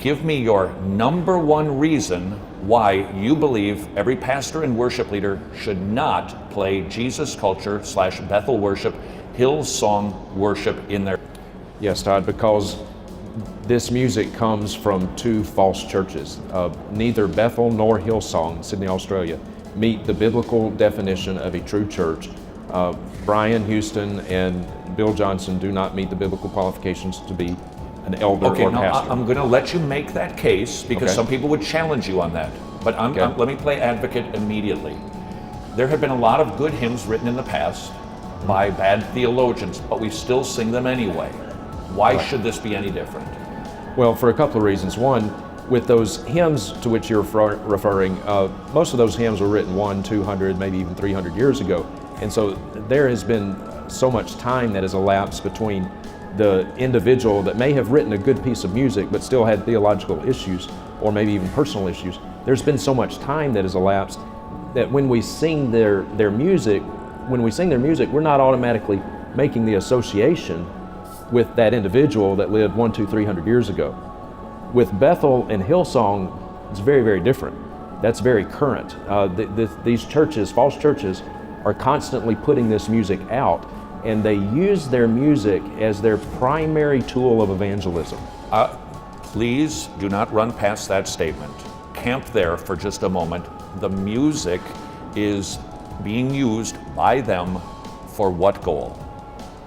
give me your number one reason why you believe every pastor and worship leader should not play Jesus culture / Bethel worship, Hillsong worship in their... Yes, Todd, because this music comes from two false churches. Neither Bethel nor Hillsong, Sydney, Australia, meet the biblical definition of a true church. Brian Houston and Bill Johnson do not meet the biblical qualifications to be an elder or pastor. I'm going to let you make that case because some people would challenge you on that. But let me play advocate immediately. There have been a lot of good hymns written in the past by bad theologians, but we still sing them anyway. Why should this be any different? Well, for a couple of reasons. One, with those hymns to which you're referring, most of those hymns were written 100, 200, maybe even 300 years ago. And so there has been so much time that has elapsed between the individual that may have written a good piece of music but still had theological issues or maybe even personal issues. There's been so much time that has elapsed that when we sing their music, we're not automatically making the association with that individual that lived 100, 200, 300 years ago. With Bethel and Hillsong, it's very, very different. That's very current. These churches, false churches, are constantly putting this music out, and they use their music as their primary tool of evangelism. Please do not run past that statement. Camp there for just a moment. The music is being used by them for what goal?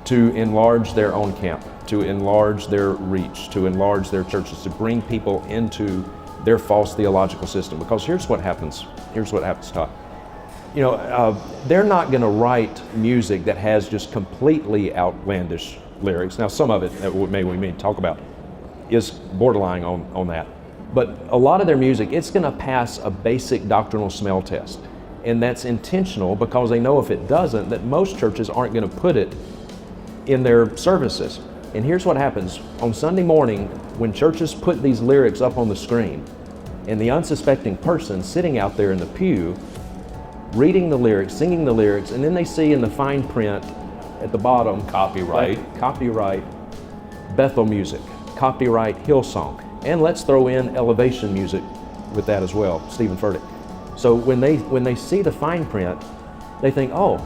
To enlarge their own camp, to enlarge their reach, to enlarge their churches, to bring people into their false theological system. Because here's what happens, Todd. You know, they're not going to write music that has just completely outlandish lyrics. Now, some of it that maybe we may talk about is borderline on that. But a lot of their music, it's going to pass a basic doctrinal smell test. And that's intentional because they know if it doesn't, that most churches aren't going to put it in their services. And here's what happens. On Sunday morning, when churches put these lyrics up on the screen, and the unsuspecting person sitting out there in the pew, reading the lyrics, singing the lyrics, and then they see in the fine print at the bottom, copyright Bethel music, copyright Hillsong, and let's throw in elevation music with that as well, Stephen Furtick. So when they see the fine print, they think, oh,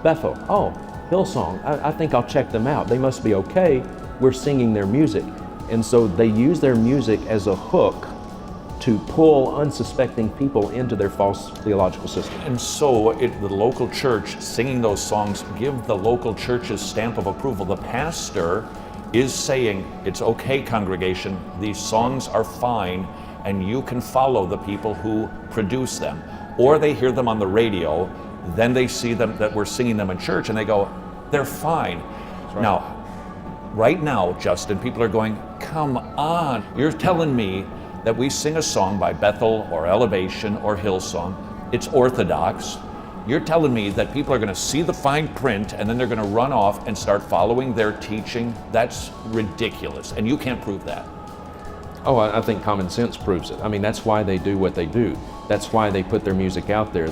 Bethel, oh, Hillsong, I think I'll check them out. They must be okay. We're singing their music. And so they use their music as a hook to pull unsuspecting people into their false theological system. And so the local church singing those songs give the local church's stamp of approval. The pastor is saying, it's okay, congregation, these songs are fine, and you can follow the people who produce them. Or they hear them on the radio, then they see them that we're singing them in church, and they go, they're fine. Right. Now, right now, Justin, people are going, come on, you're telling me that we sing a song by Bethel or Elevation or Hillsong, it's orthodox. You're telling me that people are going to see the fine print and then they're going to run off and start following their teaching? That's ridiculous, and you can't prove that. Oh, I think common sense proves it. I mean, that's why they do what they do. That's why they put their music out there.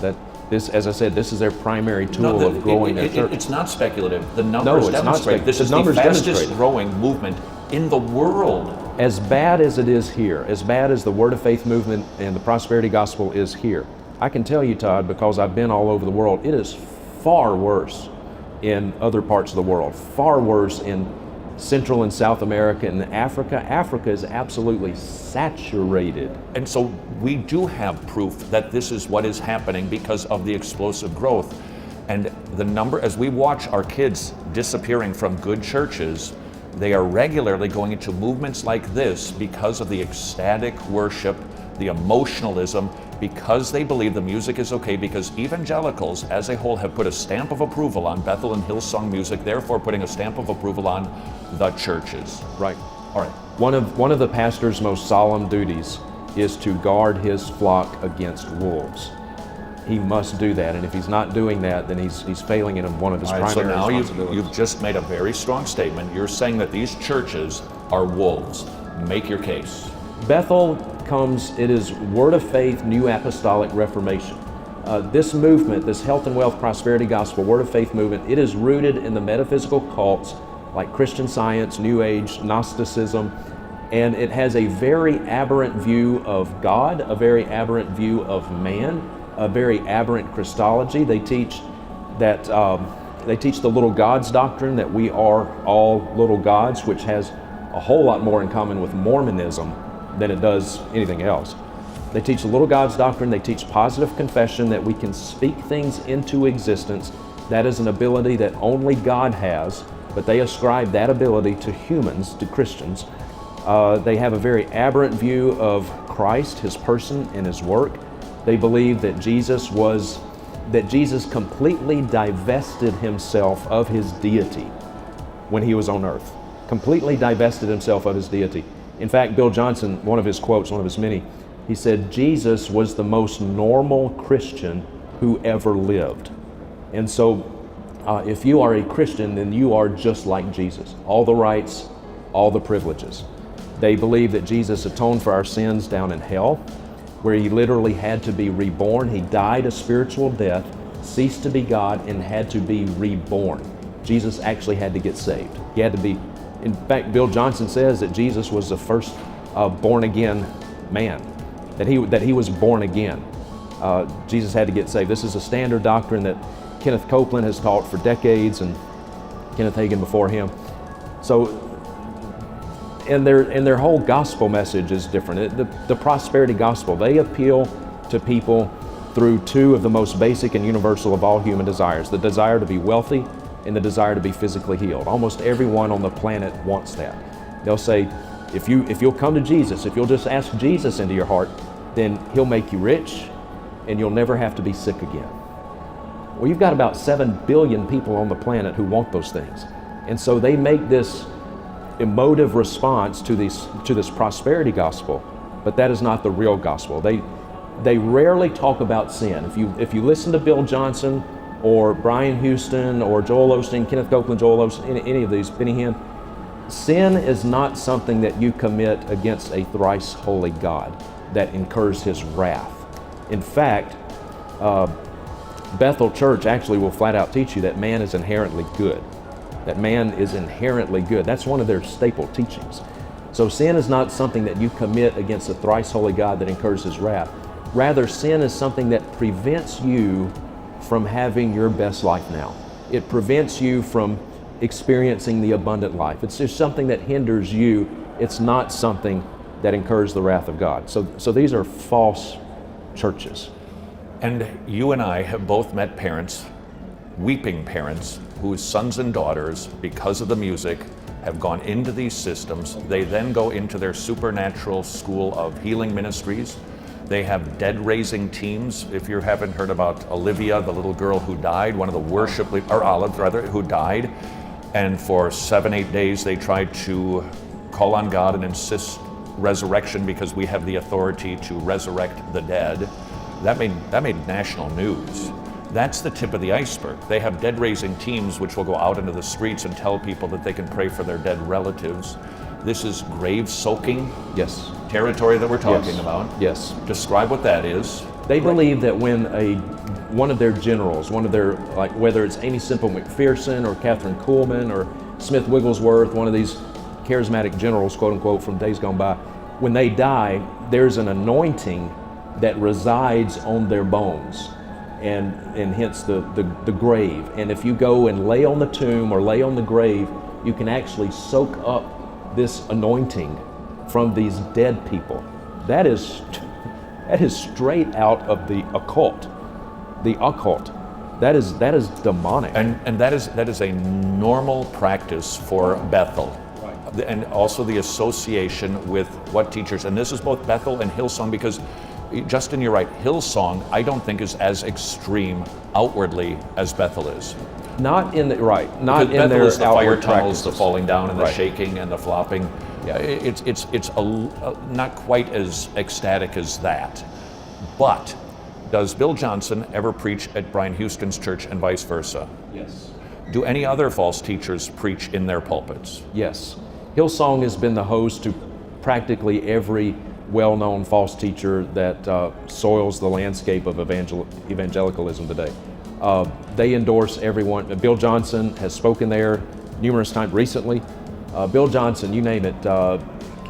This, as I said, this is their primary tool of growing their church. It's not speculative. The numbers demonstrate this is the fastest growing movement in the world. As bad as it is here, as bad as the Word of Faith movement and the prosperity gospel is here, I can tell you, Todd, because I've been all over the world, it is far worse in other parts of the world, far worse in Central and South America and Africa. Africa is absolutely saturated. And so we do have proof that this is what is happening because of the explosive growth. And the number, as we watch our kids disappearing from good churches, they are regularly going into movements like this because of the ecstatic worship, the emotionalism, because they believe the music is okay, because evangelicals as a whole have put a stamp of approval on Bethel and Hillsong music, therefore putting a stamp of approval on the churches. Right. All right. One of the pastor's most solemn duties is to guard his flock against wolves. He must do that, and if he's not doing that, then he's failing in one of his primary responsibilities. So now you've just made a very strong statement. You're saying that these churches are wolves. Make your case. Bethel it is Word of Faith, New Apostolic Reformation. This movement, this health and wealth prosperity gospel, Word of Faith movement, it is rooted in the metaphysical cults like Christian Science, New Age, Gnosticism, And it has a very aberrant view of God, a very aberrant view of man, a very aberrant Christology. They teach that they teach the little gods doctrine, that we are all little gods, which has a whole lot more in common with Mormonism than it does anything else. They teach the little gods doctrine. They teach positive confession, that we can speak things into existence. That is an ability that only God has, but they ascribe that ability to humans, to Christians. They have a very aberrant view of Christ, his person and his work. They believe that Jesus completely divested himself of his deity when he was on earth. Completely divested himself of his deity. In fact, Bill Johnson, one of his quotes, one of his many, he said, Jesus was the most normal Christian who ever lived. And so, if you are a Christian, then you are just like Jesus. All the rights, all the privileges. They believe that Jesus atoned for our sins down in hell, where he literally had to be reborn. He died a spiritual death, ceased to be God, and had to be reborn. Jesus actually had to get saved. He had to be, in fact, Bill Johnson says that Jesus was the first born again man, that he was born again. Jesus had to get saved. This is a standard doctrine that Kenneth Copeland has taught for decades, and Kenneth Hagin before him. So, and their whole gospel message is different. The prosperity gospel, they appeal to people through two of the most basic and universal of all human desires: the desire to be wealthy and the desire to be physically healed. Almost everyone on the planet wants that. They'll say, if you'll come to Jesus, if you'll just ask Jesus into your heart, then he'll make you rich and you'll never have to be sick again. Well, you've got about 7 billion people on the planet who want those things. And so they make this emotive response to this prosperity gospel, but that is not the real gospel. They rarely talk about sin. If you listen to Bill Johnson or Brian Houston or Joel Osteen, Kenneth Copeland, Joel Osteen, any of these, Benny Hinn, sin is not something that you commit against a thrice holy God that incurs his wrath. In fact, Bethel Church actually will flat out teach you that man is inherently good. That man is inherently good. That's one of their staple teachings. So sin is not something that you commit against a thrice holy God that incurs his wrath. Rather, sin is something that prevents you from having your best life now. It prevents you from experiencing the abundant life. It's just something that hinders you. It's not something that incurs the wrath of God. So these are false churches. And you and I have both met parents, weeping parents, whose sons and daughters, because of the music, have gone into these systems. They then go into their supernatural school of healing ministries. They have dead-raising teams. If you haven't heard about Olivia, the little girl who died, one of the worship leaders, or Olive rather, who died, and for 7-8 days they tried to call on God and insist resurrection because we have the authority to resurrect the dead. That made national news. That's the tip of the iceberg. They have dead-raising teams which will go out into the streets and tell people that they can pray for their dead relatives. This is grave-soaking territory that we're talking about. Yes. Describe what that is. They believe that when one of their generals, like whether it's Amy Semple McPherson or Catherine Kuhlman or Smith Wigglesworth, one of these charismatic generals, quote unquote, from days gone by, when they die, there's an anointing that resides on their bones, and hence the grave. And if you go and lay on the tomb or lay on the grave, you can actually soak up this anointing from these dead people. That is straight out of the occult. The occult. That is demonic. And that is a normal practice for Bethel. Right. And also the association with what teachers, and this is both Bethel and Hillsong, because Justin, you're right, Hillsong I don't think is as extreme outwardly as Bethel is. Not in their fire tunnels, practices. The falling down and the shaking and the flopping. Yeah, it's not quite as ecstatic as that. But does Bill Johnson ever preach at Brian Houston's church and vice versa? Yes. Do any other false teachers preach in their pulpits? Yes. Hillsong has been the host to practically every well-known false teacher that soils the landscape of evangelicalism today. They endorse everyone. Bill Johnson has spoken there numerous times recently. Bill Johnson, you name it,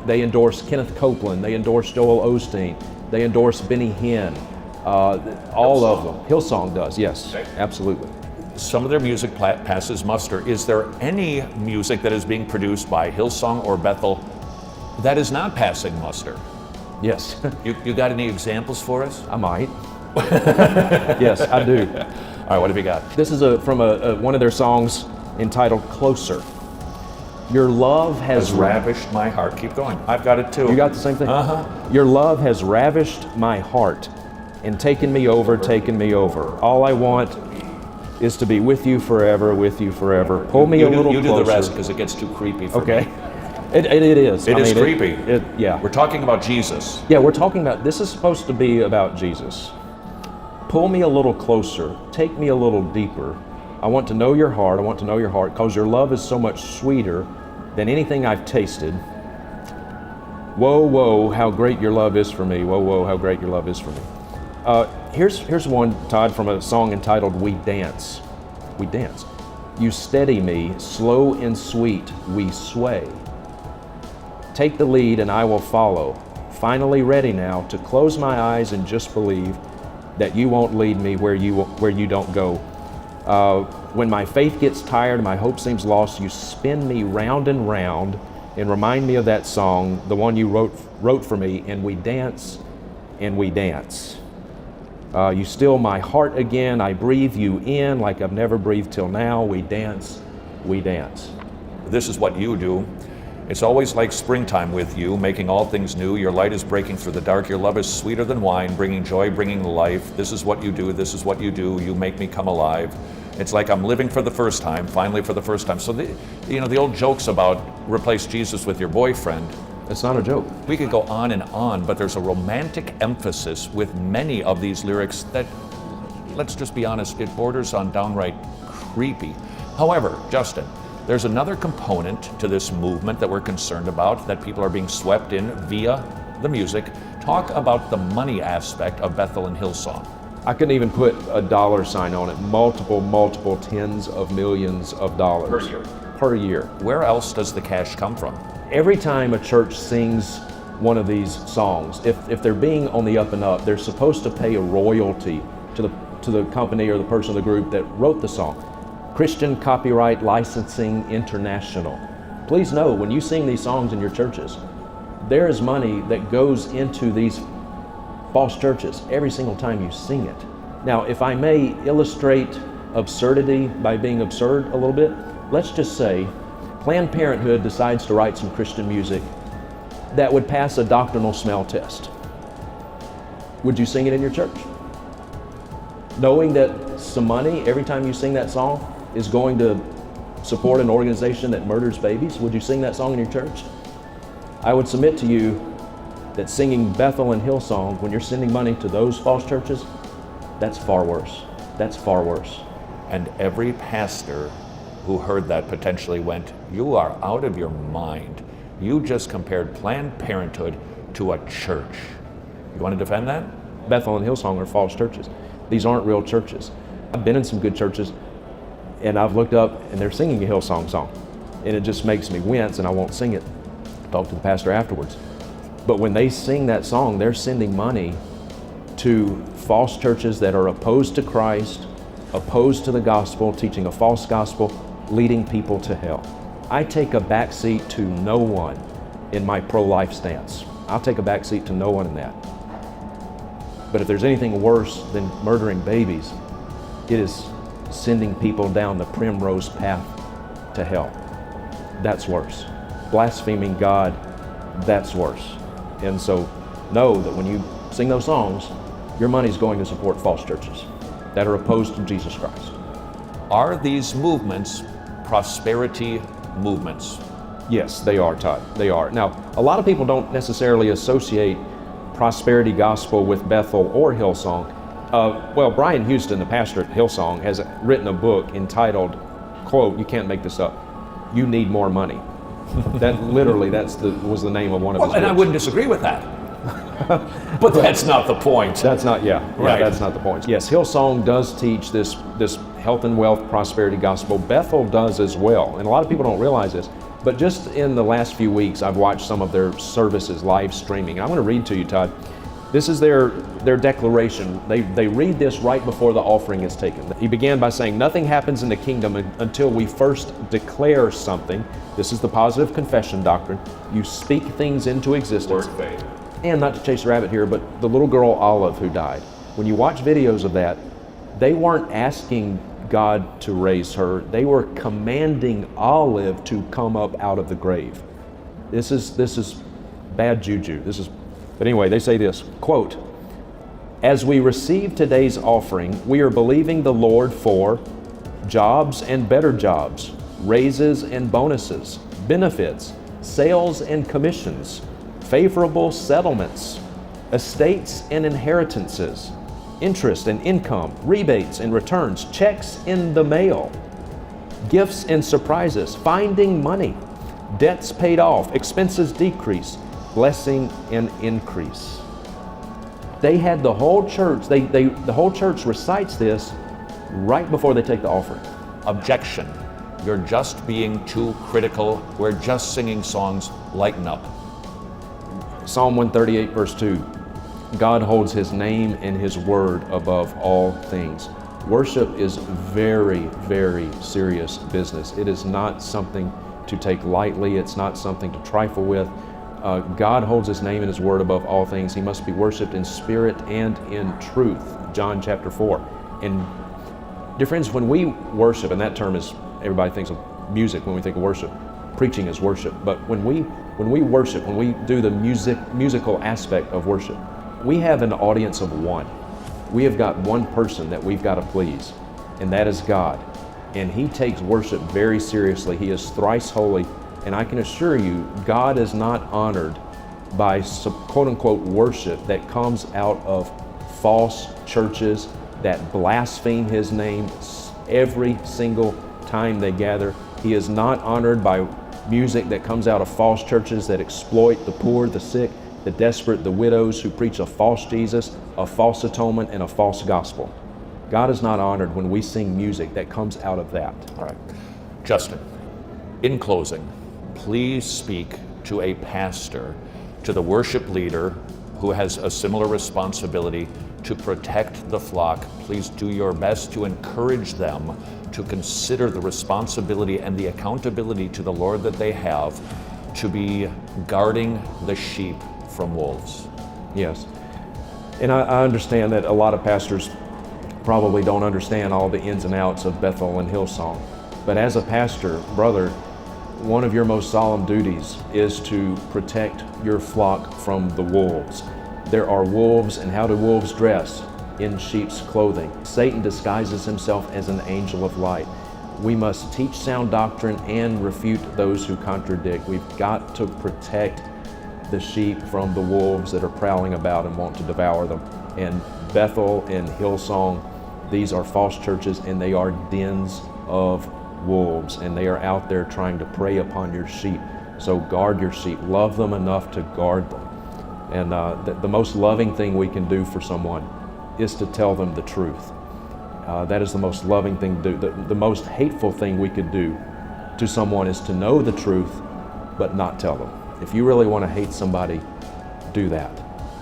They endorse Kenneth Copeland. They endorse Joel Osteen. They endorse Benny Hinn. All of them. Hillsong does, yes, absolutely. Some of their music passes muster. Is there any music that is being produced by Hillsong or Bethel that is not passing muster? Yes. You got any examples for us? I might. Yes, I do. All right, what have you got? This is from one of their songs entitled Closer. Your love has Ravished my heart. Keep going. I've got it too. You got the same thing? Your love has ravished my heart and taken me over, taken me over. All I want is to be with you forever, with you forever. Pull me a little closer. You do the rest because it gets too creepy for me. Okay. It is. It is creepy. Yeah. We're talking about Jesus. Yeah, we're talking about, this is supposed to be about Jesus. Pull me a little closer. Take me a little deeper. I want to know your heart. I want to know your heart because your love is so much sweeter than anything I've tasted. Whoa, whoa, how great your love is for me. Whoa, whoa, how great your love is for me. Here's one, Todd, from a song entitled We Dance. We dance. You steady me, slow and sweet, we sway. Take the lead and I will follow. Finally ready now to close my eyes and just believe that you won't lead me where you don't go. When my faith gets tired, my hope seems lost, you spin me round and round and remind me of that song, the one you wrote for me, and we dance and we dance. You still my heart again, I breathe you in like I've never breathed till now, we dance, we dance. This is what you do. It's always like springtime with you, making all things new. Your light is breaking through the dark. Your love is sweeter than wine, bringing joy, bringing life. This is what you do. This is what you do. You make me come alive. It's like I'm living for the first time, finally for the first time. So the old jokes about replace Jesus with your boyfriend. It's not a joke. We could go on, but there's a romantic emphasis with many of these lyrics that, let's just be honest, it borders on downright creepy. However, Justin, there's another component to this movement that we're concerned about, that people are being swept in via the music. Talk about the money aspect of Bethel and Hillsong. I couldn't even put a dollar sign on it. Multiple tens of millions of dollars. Per year. Where else does the cash come from? Every time a church sings one of these songs, if they're being on the up and up, they're supposed to pay a royalty to the company or the person or the group that wrote the song. Christian Copyright Licensing International. Please know, when you sing these songs in your churches, there is money that goes into these false churches every single time you sing it. Now, if I may illustrate absurdity by being absurd a little bit, let's just say Planned Parenthood decides to write some Christian music that would pass a doctrinal smell test. Would you sing it in your church? Knowing that some money, every time you sing that song, is going to support an organization that murders babies, would you sing that song in your church? I would submit to you that singing Bethel and Hillsong, when you're sending money to those false churches, that's far worse. That's far worse. And every pastor who heard that potentially went, you are out of your mind. You just compared Planned Parenthood to a church. You want to defend that? Bethel and Hillsong are false churches. These aren't real churches. I've been in some good churches and I've looked up and they're singing a Hillsong song and it just makes me wince and I won't sing it. Talk to the pastor afterwards. But when they sing that song, they're sending money to false churches that are opposed to Christ, opposed to the gospel, teaching a false gospel, leading people to hell. I take a backseat to no one in my pro-life stance. I'll take a backseat to no one in that. But if there's anything worse than murdering babies, it is sending people down the primrose path to hell. That's worse. Blaspheming God, that's worse. And so know that when you sing those songs, your money's going to support false churches that are opposed to Jesus Christ. Are these movements prosperity movements? Yes, they are, Todd. They are. Now, a lot of people don't necessarily associate prosperity gospel with Bethel or Hillsong. Well, Brian Houston, the pastor at Hillsong, has written a book entitled, quote, you can't make this up, You Need More Money. That literally, was the name of one of his books. And I wouldn't disagree with that. But that's not the point. That's not, Right. That's not the point. Yes, Hillsong does teach this health and wealth prosperity gospel. Bethel does as well. And a lot of people don't realize this. But just in the last few weeks, I've watched some of their services live streaming. And I want to read to you, Todd. This is their declaration. They read this right before the offering is taken. He began by saying, "Nothing happens in the kingdom until we first declare something." This is the positive confession doctrine. You speak things into existence. Word faith. And not to chase a rabbit here, but the little girl Olive who died, when you watch videos of that, they weren't asking God to raise her. They were commanding Olive to come up out of the grave. This is bad juju. But anyway, they say this, quote, "As we receive today's offering, we are believing the Lord for jobs and better jobs, raises and bonuses, benefits, sales and commissions, favorable settlements, estates and inheritances, interest and income, rebates and returns, checks in the mail, gifts and surprises, finding money, debts paid off, expenses decrease, blessing and increase." They had the whole church, the whole church recites this right before they take the offering. Objection. You're just being too critical. We're just singing songs. Lighten up. Psalm 138 verse 2, God holds His name and His word above all things. Worship is very, very serious business. It is not something to take lightly. It's not something to trifle with. God holds His name and His word above all things. He must be worshiped in spirit and in truth. John chapter 4. And dear friends, when we worship, and that term is, everybody thinks of music when we think of worship. Preaching is worship. But when we worship, when we do the musical aspect of worship, we have an audience of one. We have got one person that we've got to please, and that is God. And He takes worship very seriously. He is thrice holy. And I can assure you, God is not honored by quote-unquote worship that comes out of false churches that blaspheme His name every single time they gather. He is not honored by music that comes out of false churches that exploit the poor, the sick, the desperate, the widows, who preach a false Jesus, a false atonement, and a false gospel. God is not honored when we sing music that comes out of that. All right. Justin, in closing, please speak to a pastor, to the worship leader who has a similar responsibility to protect the flock. Please do your best to encourage them to consider the responsibility and the accountability to the Lord that they have to be guarding the sheep from wolves. Yes. And I understand that a lot of pastors probably don't understand all the ins and outs of Bethel and Hillsong. But as a pastor, brother, one of your most solemn duties is to protect your flock from the wolves. There are wolves, and how do wolves dress? In sheep's clothing. Satan disguises himself as an angel of light. We must teach sound doctrine and refute those who contradict. We've got to protect the sheep from the wolves that are prowling about and want to devour them. And Bethel and Hillsong, these are false churches, and they are dens of wolves, and they are out there trying to prey upon your sheep. So guard your sheep. Love them enough to guard them. And the most loving thing we can do for someone is to tell them the truth. That is the most loving thing to do. The most hateful thing we could do to someone is to know the truth but not tell them. If you really want to hate somebody, do that.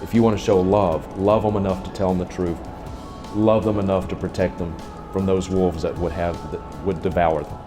If you want to show love, love them enough to tell them the truth. Love them enough to protect them from those wolves that would devour them.